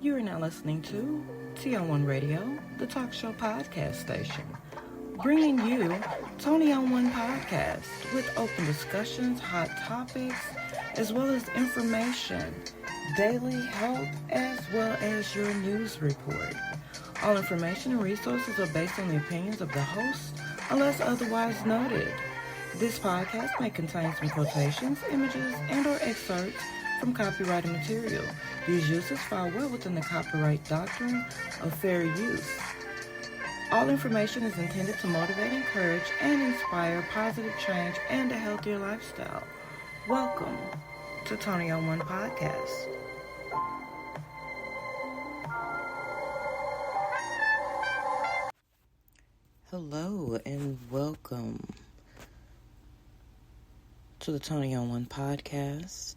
You are now listening to Toni On One Radio, the talk show podcast station, bringing you Toni On One Podcast with open discussions, hot topics, as well as information, daily health, as well as your news report. All information and resources are based on the opinions of the host, unless otherwise noted. This podcast may contain some quotations, images, and/or excerpts from copyrighted material. These uses fall well within the copyright doctrine of fair use. All information is intended to motivate, encourage, and inspire positive change and a healthier lifestyle. Welcome to Toni On One Podcast. Hello and welcome to the Toni On One Podcast.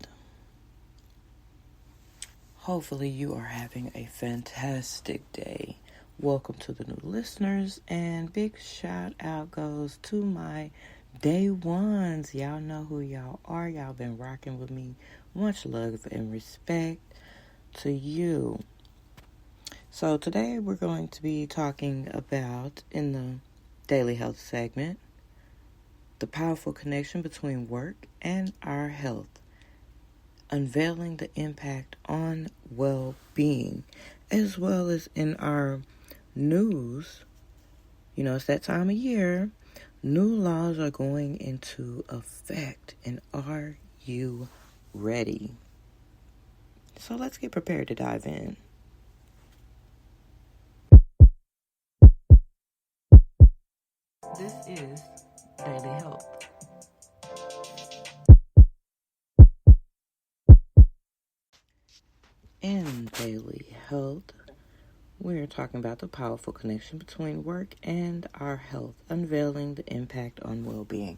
Hopefully you are having a fantastic day. Welcome to the new listeners, and big shout out goes to my day ones. Y'all know who y'all are. Y'all been rocking with me. Much love and respect to you. So today we're going to be talking about, in the daily health segment, the powerful connection between work and our health, unveiling the impact on well-being, as well as in our news. You know, it's that time of year. New laws are going into effect, and are you ready? So let's get prepared to dive in. This is Daily Health. In Daily Health, we're talking about the powerful connection between work and our health, unveiling the impact on well-being.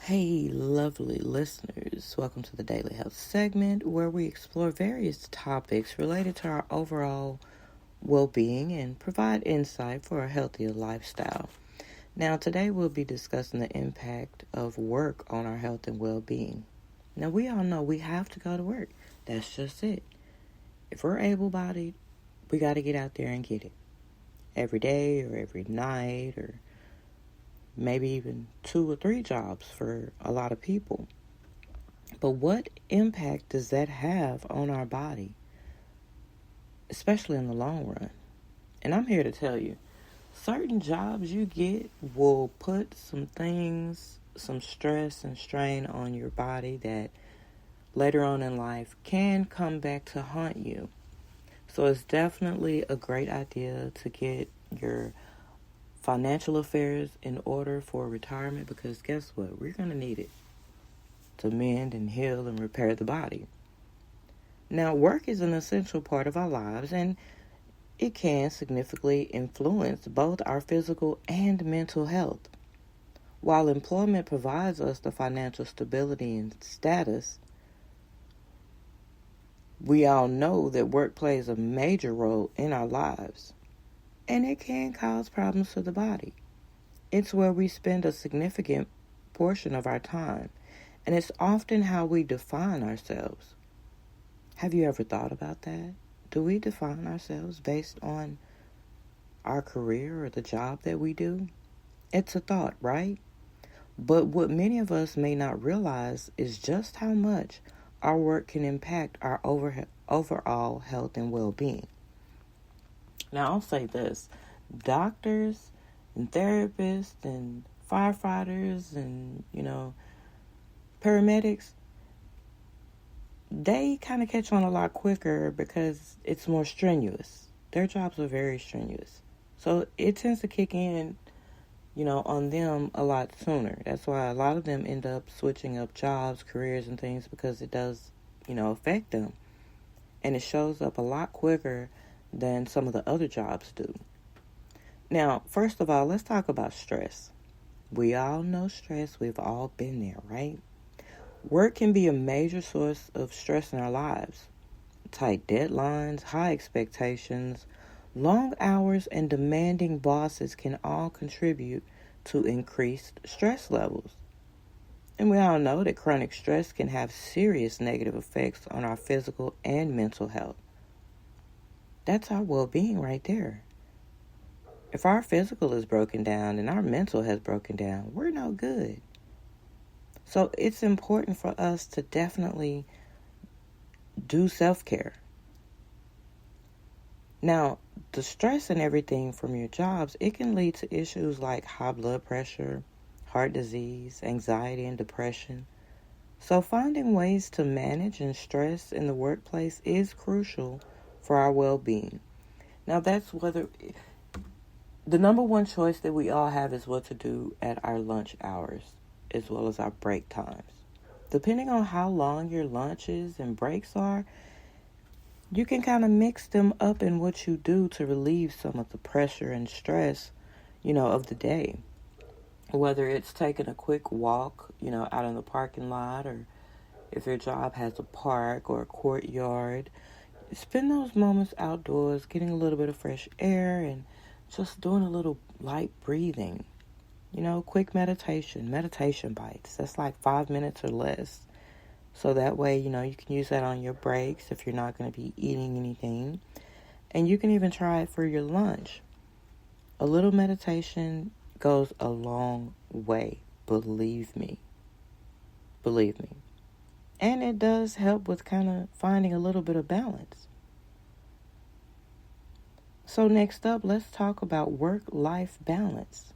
Hey, lovely listeners. Welcome to the Daily Health segment, where we explore various topics related to our overall well-being and provide insight for a healthier lifestyle. Now, today we'll be discussing the impact of work on our health and well-being. Now, we all know we have to go to work. That's just it. If we're able-bodied, we got to get out there and get it. Every day or every night, or maybe even 2 or 3 jobs for a lot of people. But what impact does that have on our body, especially in the long run? And I'm here to tell you, certain jobs you get will put some things, some stress and strain on your body that later on in life can come back to haunt you. So it's definitely a great idea to get your financial affairs in order for retirement, because guess what? We're going to need it to mend and heal and repair the body. Now, work is an essential part of our lives, and it can significantly influence both our physical and mental health. While employment provides us the financial stability and status, we all know that work plays a major role in our lives, and it can cause problems to the body. It's where we spend a significant portion of our time, and it's often how we define ourselves. Have you ever thought about that? Do we define ourselves based on our career or the job that we do? It's a thought, right? But what many of us may not realize is just how much our work can impact our overall health and well-being. Now, I'll say this. Doctors and therapists and firefighters and, paramedics, they kind of catch on a lot quicker because it's more strenuous. Their jobs are very strenuous. So it tends to kick in, on them a lot sooner. That's why a lot of them end up switching up jobs, careers, and things, because it does, affect them. And it shows up a lot quicker than some of the other jobs do. Now, first of all, let's talk about stress. We all know stress. We've all been there, right? Work can be a major source of stress in our lives. Tight deadlines, high expectations, long hours, and demanding bosses can all contribute to increased stress levels. And we all know that chronic stress can have serious negative effects on our physical and mental health. That's our well-being right there. If our physical is broken down and our mental has broken down, we're no good. So it's important for us to definitely do self-care. Now, the stress and everything from your jobs, it can lead to issues like high blood pressure, heart disease, anxiety, and depression. So finding ways to manage and stress in the workplace is crucial for our well-being. Now, that's whether the number one choice that we all have is what to do at our lunch hours as well as our break times. Depending on how long your lunches and breaks are, you can kind of mix them up in what you do to relieve some of the pressure and stress, of the day. Whether it's taking a quick walk, out in the parking lot, or if your job has a park or a courtyard, spend those moments outdoors, getting a little bit of fresh air and just doing a little light breathing. Quick meditation bites. That's like 5 minutes or less. So that way, you can use that on your breaks if you're not going to be eating anything. And you can even try it for your lunch. A little meditation goes a long way. Believe me. And it does help with kind of finding a little bit of balance. So next up, let's talk about work-life balance.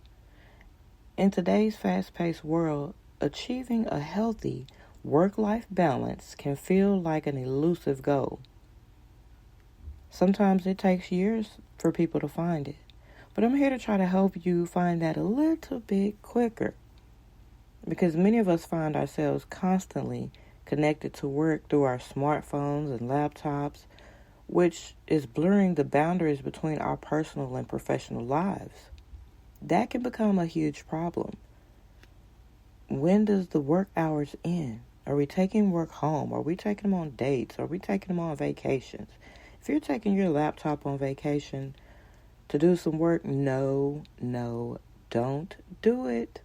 In today's fast-paced world, achieving a healthy work-life balance can feel like an elusive goal. Sometimes it takes years for people to find it. But I'm here to try to help you find that a little bit quicker. Because many of us find ourselves constantly connected to work through our smartphones and laptops, which is blurring the boundaries between our personal and professional lives. That can become a huge problem. When does the work hours end? Are we taking work home? Are we taking them on dates? Are we taking them on vacations? If you're taking your laptop on vacation to do some work, no, don't do it.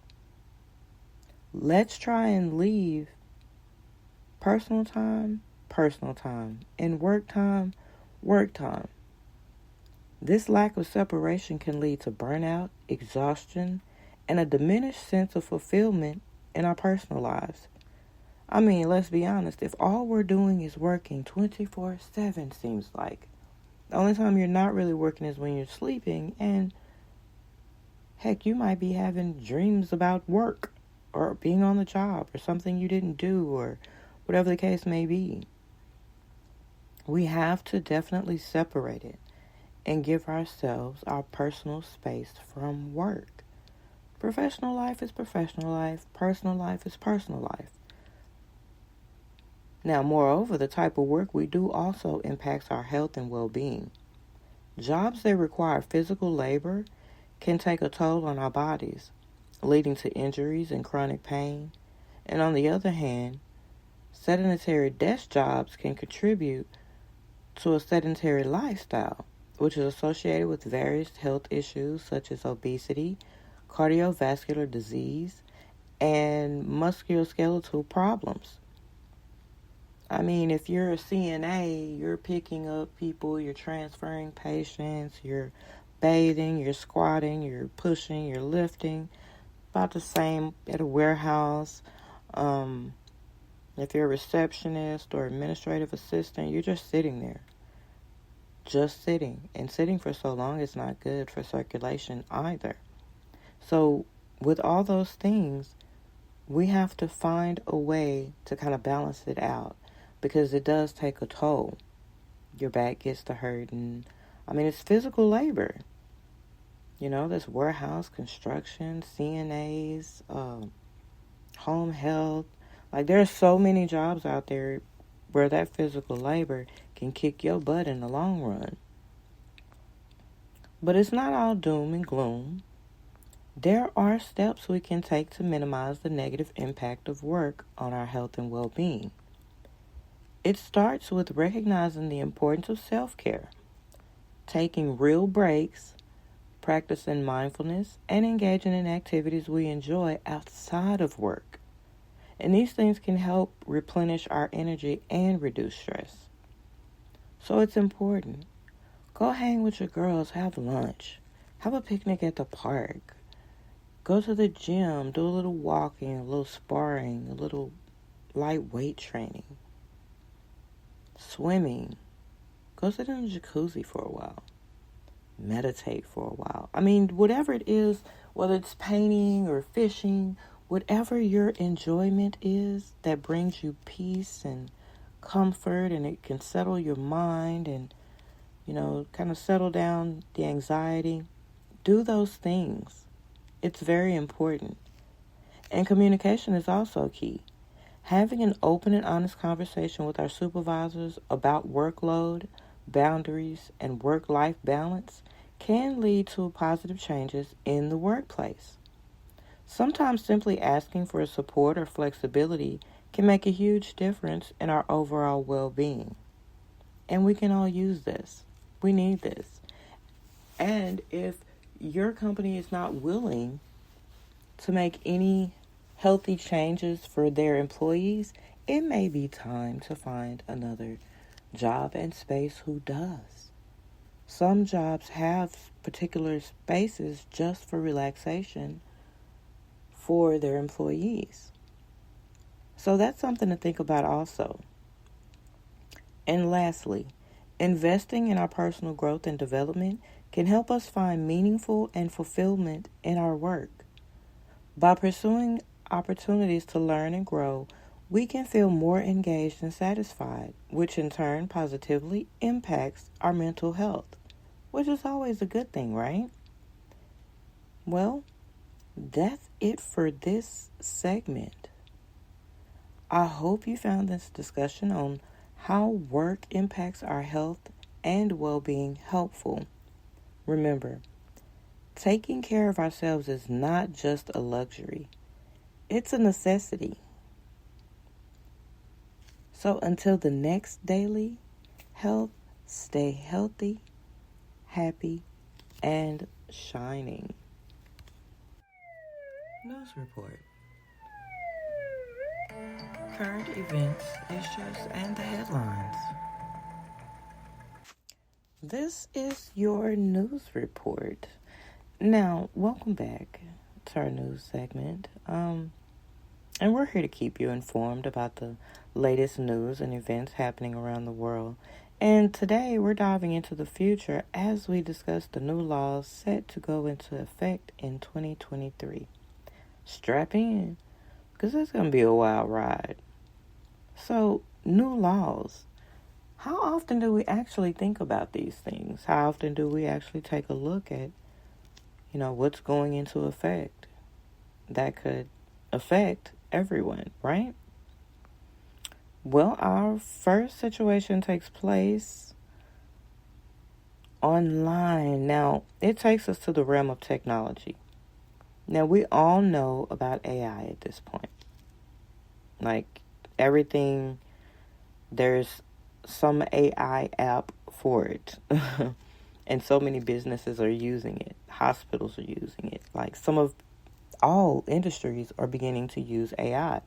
Let's try and leave personal time, and work time. This lack of separation can lead to burnout, exhaustion, and a diminished sense of fulfillment in our personal lives. I mean, let's be honest, if all we're doing is working 24/7, seems like, the only time you're not really working is when you're sleeping, and heck, you might be having dreams about work or being on the job or something you didn't do or whatever the case may be. We have to definitely separate it and give ourselves our personal space from work. Professional life is professional life. Personal life is personal life. Now, moreover, the type of work we do also impacts our health and well-being. Jobs that require physical labor can take a toll on our bodies, leading to injuries and chronic pain. And on the other hand, sedentary desk jobs can contribute to a sedentary lifestyle, which is associated with various health issues such as obesity, cardiovascular disease, and musculoskeletal problems. I mean, if you're a CNA, you're picking up people, you're transferring patients, you're bathing, you're squatting, you're pushing, you're lifting. About the same at a warehouse. If you're a receptionist or administrative assistant, you're just sitting there. Just sitting. And sitting for so long is not good for circulation either. So with all those things, we have to find a way to kind of balance it out. Because it does take a toll. Your back gets to hurting. I mean, it's physical labor. There's warehouse, construction, CNAs, home health. Like, there are so many jobs out there where that physical labor can kick your butt in the long run. But it's not all doom and gloom. There are steps we can take to minimize the negative impact of work on our health and well-being. It starts with recognizing the importance of self-care, taking real breaks, practicing mindfulness, and engaging in activities we enjoy outside of work. And these things can help replenish our energy and reduce stress. So it's important. Go hang with your girls, have lunch, have a picnic at the park, go to the gym, do a little walking, a little sparring, a little light weight training, swimming, go sit in the jacuzzi for a while, meditate for a while. I mean, whatever it is, whether it's painting or fishing, whatever your enjoyment is that brings you peace and comfort, and it can settle your mind and, kind of settle down the anxiety, do those things. It's very important. And communication is also key. Having an open and honest conversation with our supervisors about workload, boundaries, and work-life balance can lead to positive changes in the workplace. Sometimes simply asking for support or flexibility can make a huge difference in our overall well-being. And we can all use this. We need this. And if your company is not willing to make any healthy changes for their employees, it may be time to find another job and space who does. Some jobs have particular spaces just for relaxation for their employees. So that's something to think about also. And lastly, investing in our personal growth and development can help us find meaningful and fulfillment in our work. By pursuing opportunities to learn and grow, we can feel more engaged and satisfied, which in turn positively impacts our mental health, which is always a good thing, right? Well, that's it for this segment. I hope you found this discussion on how work impacts our health and well-being helpful. Remember, taking care of ourselves is not just a luxury. It's a necessity. So until the next daily health, stay healthy, happy, and shining. News report. Current events, issues, and the headlines. This is your news report. Now, welcome back to our news segment. And we're here to keep you informed about the latest news and events happening around the world. And today we're diving into the future as we discuss the new laws set to go into effect in 2023. Strap in, because it's going to be a wild ride. So, new laws. How often do we actually think about these things? How often do we actually take a look at, what's going into effect that could affect everyone, right? Well, our first situation takes place online. Now, it takes us to the realm of technology. Now, we all know about AI at this point. Like, everything, there's some AI app for it. And so many businesses are using it. Hospitals are using it. Like, all industries are beginning to use AI.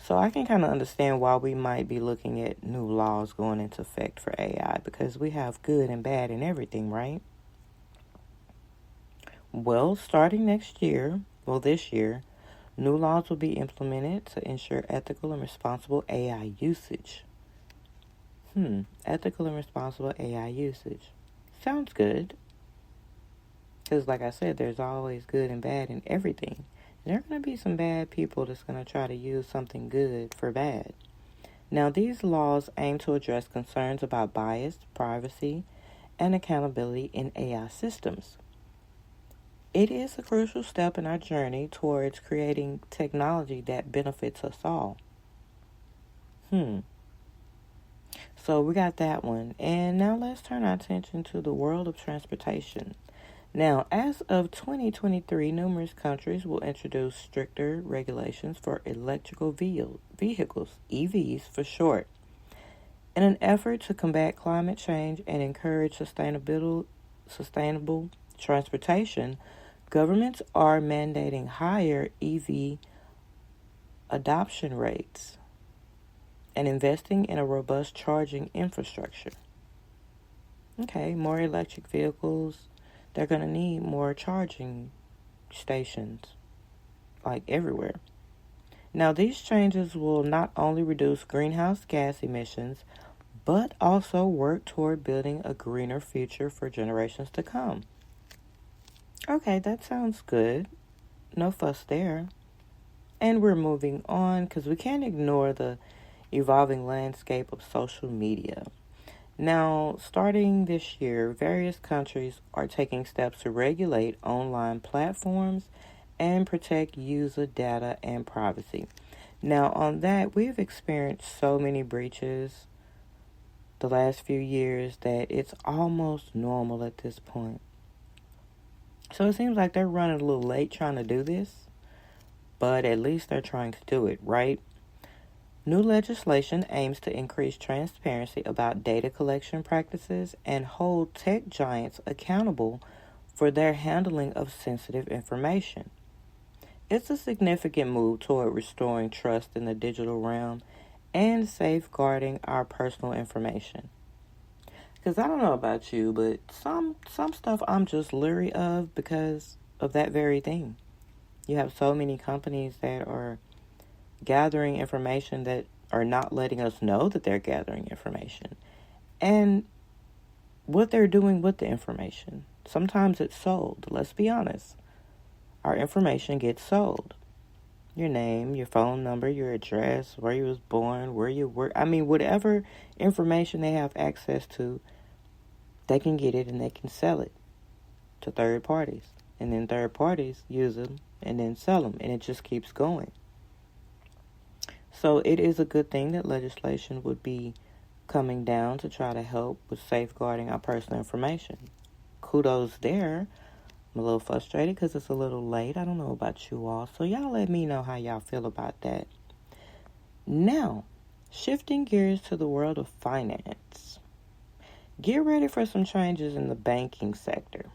So I can kind of understand why we might be looking at new laws going into effect for AI, because we have good and bad in everything, right? Well, starting this year, new laws will be implemented to ensure ethical and responsible AI usage. Ethical and responsible AI usage. Sounds good. Because like I said, there's always good and bad in everything. And there are going to be some bad people that's going to try to use something good for bad. Now, these laws aim to address concerns about bias, privacy, and accountability in AI systems. It is a crucial step in our journey towards creating technology that benefits us all. So we got that one. And now let's turn our attention to the world of transportation. Now, as of 2023, numerous countries will introduce stricter regulations for electrical vehicles, EVs for short. In an effort to combat climate change and encourage sustainable transportation, governments are mandating higher EV adoption rates and investing in a robust charging infrastructure. Okay, more electric vehicles. They're going to need more charging stations, like everywhere. Now, these changes will not only reduce greenhouse gas emissions, but also work toward building a greener future for generations to come. Okay, that sounds good. No fuss there. And we're moving on because we can't ignore the evolving landscape of social media. Now, starting this year, various countries are taking steps to regulate online platforms and protect user data and privacy. Now, on that, we've experienced so many breaches the last few years that it's almost normal at this point. So it seems like they're running a little late trying to do this, but at least they're trying to do it, right? New legislation aims to increase transparency about data collection practices and hold tech giants accountable for their handling of sensitive information. It's a significant move toward restoring trust in the digital realm and safeguarding our personal information. Because I don't know about you, but some stuff I'm just leery of because of that very thing. You have so many companies that are gathering information that are not letting us know that they're gathering information. And what they're doing with the information. Sometimes it's sold. Let's be honest. Our information gets sold. Your name, your phone number, your address, where you was born, where you work. I mean, whatever information they have access to, they can get it and they can sell it to third parties. And then third parties use them and then sell them. And it just keeps going. So it is a good thing that legislation would be coming down to try to help with safeguarding our personal information. Kudos there. I'm a little frustrated because it's a little late. I don't know about you all. So y'all let me know how y'all feel about that. Now, shifting gears to the world of finance. Get ready for some changes in the banking sector.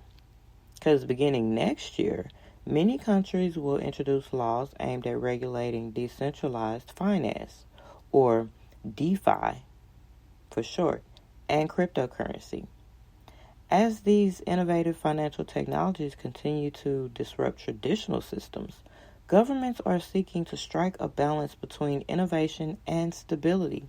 Because beginning next year, many countries will introduce laws aimed at regulating decentralized finance, or DeFi for short, and cryptocurrency. As these innovative financial technologies continue to disrupt traditional systems, governments are seeking to strike a balance between innovation and stability.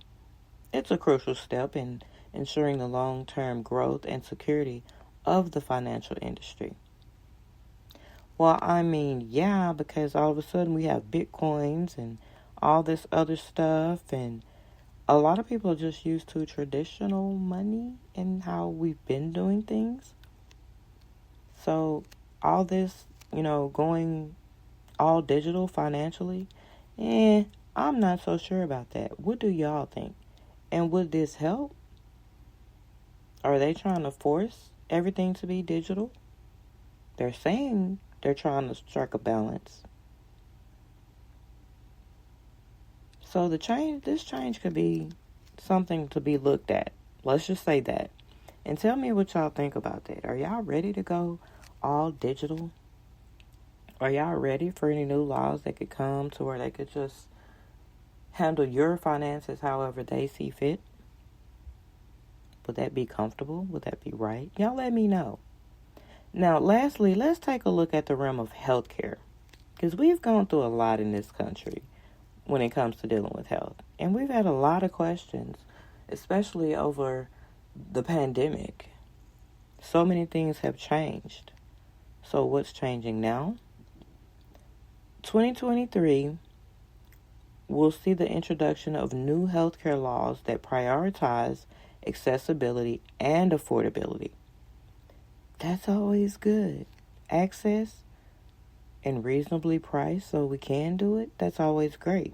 It's a crucial step in ensuring the long-term growth and security of the financial industry. Well, I mean, yeah, because all of a sudden we have Bitcoins and all this other stuff, and a lot of people are just used to traditional money and how we've been doing things. So all this, going all digital financially, I'm not so sure about that. What do y'all think? And would this help? Are they trying to force everything to be digital? They're saying they're trying to strike a balance. So this change could be something to be looked at. Let's just say that. And tell me what y'all think about that. Are y'all ready to go all digital? Are y'all ready for any new laws that could come to where they could just handle your finances however they see fit? Would that be comfortable? Would that be right? Y'all let me know. Now, lastly, let's take a look at the realm of healthcare. Because we've gone through a lot in this country when it comes to dealing with health. And we've had a lot of questions, especially over the pandemic. So many things have changed. So what's changing now? 2023 will see the introduction of new healthcare laws that prioritize accessibility and affordability. That's always good. Access and reasonably priced so we can do it, that's always great.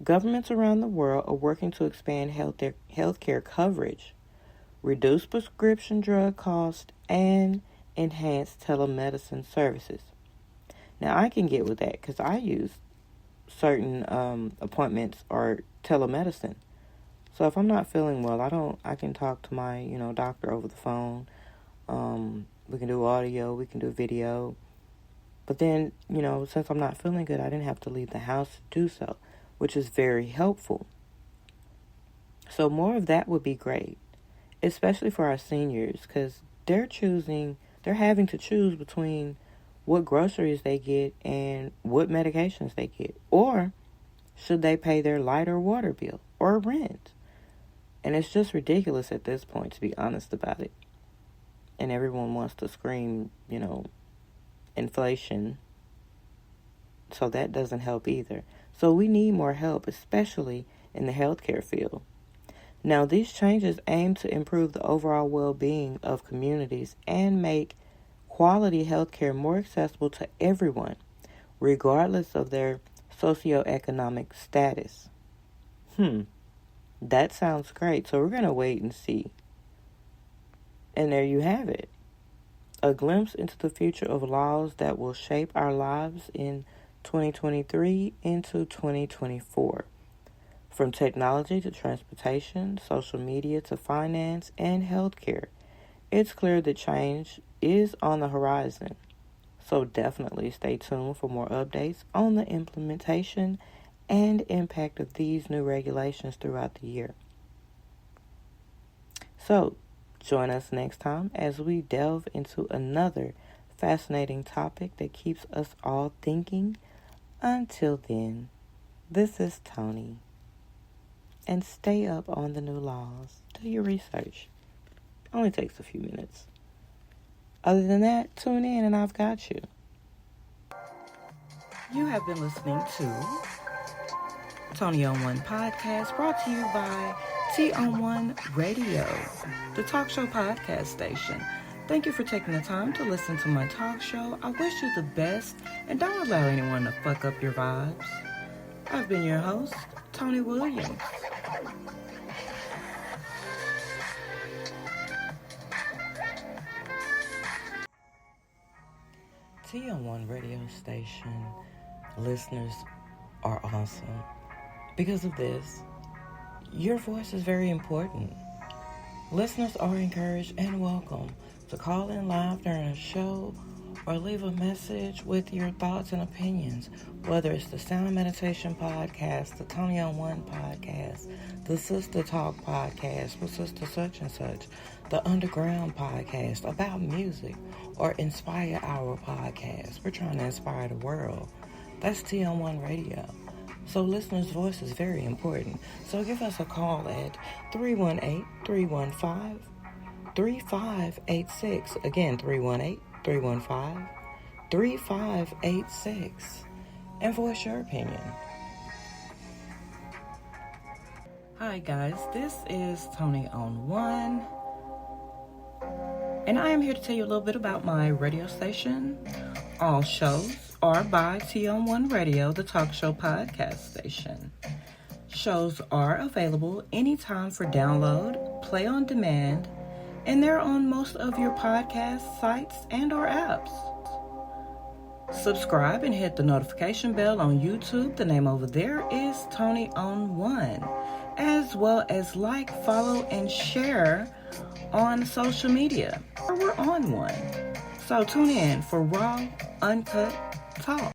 Governments around the world are working to expand healthcare coverage, reduce prescription drug costs, and enhance telemedicine services. Now, I can get with that because I use certain appointments or telemedicine. So if I'm not feeling well, I can talk to my, doctor over the phone. We can do audio, we can do video. But then, since I'm not feeling good, I didn't have to leave the house to do so, which is very helpful. So more of that would be great. especially for our seniors, because they're having to choose between what groceries they get and what medications they get. Or should they pay their light or water bill or rent? And it's just ridiculous at this point, to be honest about it. And everyone wants to scream, inflation. So that doesn't help either. So we need more help, especially in the healthcare field. Now, these changes aim to improve the overall well-being of communities and make quality healthcare more accessible to everyone, regardless of their socioeconomic status. That sounds great. So we're going to wait and see. And there you have it. A glimpse into the future of laws that will shape our lives in 2023 into 2024. From technology to transportation, social media to finance and healthcare, it's clear that change is on the horizon. So definitely stay tuned for more updates on the implementation and impact of these new regulations throughout the year. So join us next time as we delve into another fascinating topic that keeps us all thinking. Until then, this is Toni. And stay up on the new laws. Do your research. Only takes a few minutes. Other than that, tune in and I've got you. You have been listening to Toni On One Podcast, brought to you by Toni On One Radio, the talk show podcast station. Thank you for taking the time to listen to my talk show. I wish you the best, and don't allow anyone to fuck up your vibes. I've been your host, Toni Williams. Toni On One radio station listeners are awesome. Because of this, your voice is very important. Listeners are encouraged and welcome to call in live during a show or leave a message with your thoughts and opinions, whether it's the Sound Meditation Podcast, the Toni On One Podcast, the Sister Talk Podcast with Sister Such and Such, the Underground Podcast about music, or Inspire Our Podcast. We're trying to inspire the world. That's Toni On One Radio. So listeners' voice is very important. So give us a call at 318-315-3586. Again, 318-315-3586. And voice your opinion. Hi guys, this is Toni On One. And I am here to tell you a little bit about my radio station. All shows are by Toni On One Radio, the talk show podcast station. Shows are available anytime for download, play on demand, and they're on most of your podcast sites and or apps. Subscribe and hit the notification bell on YouTube. The name over there is Toni On One, as well as like, follow, and share on social media. We're on one. So tune in for raw, uncut talk.